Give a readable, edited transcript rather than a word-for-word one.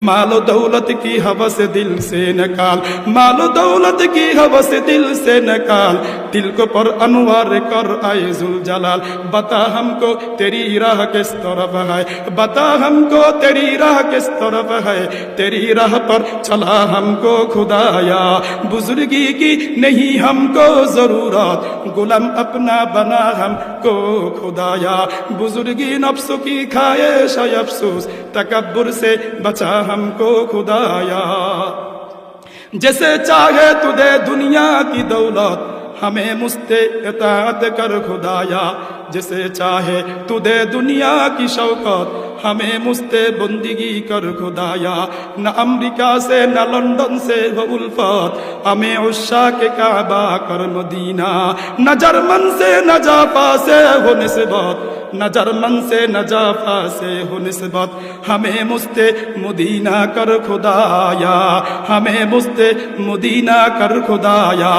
मालो दौलत की हवस दिल से निकाल, मालो दौलत की हवस दिल से निकाल, दिल को पर अनवार कर आए जुल जलाल। बता हमको तेरी राह किस तरफ है, बता हमको तेरी राह किस तरफ है, तेरी राह पर चला हमको खुदाया। बुजुर्गी की नहीं हमको जरूरत, गुलाम अपना बना हमको खुदाया। बुजुर्गी नफ्स की ख्वाहिश है अफसोस, तकब्बुर से बचा हमको खुदाया। जैसे चाहे तू दे दुनिया की दौलत, हमें मुस्ते इताअत कर खुदाया। जैसे चाहे तू दे दुनिया की शौकत, हमें मुस्ते बंदगी कर खुदाया। न अमेरिका से न लंदन से हो उल्फत, हमें उस्सा के काबा कर मदीना। न जर्मन से न जापा से हो निस्बत, न जर्मन से न जाफा से हो निस्बत, हमें मुस्ते मदीना कर खुदाया, हमें मुस्ते मदीना कर खुदाया।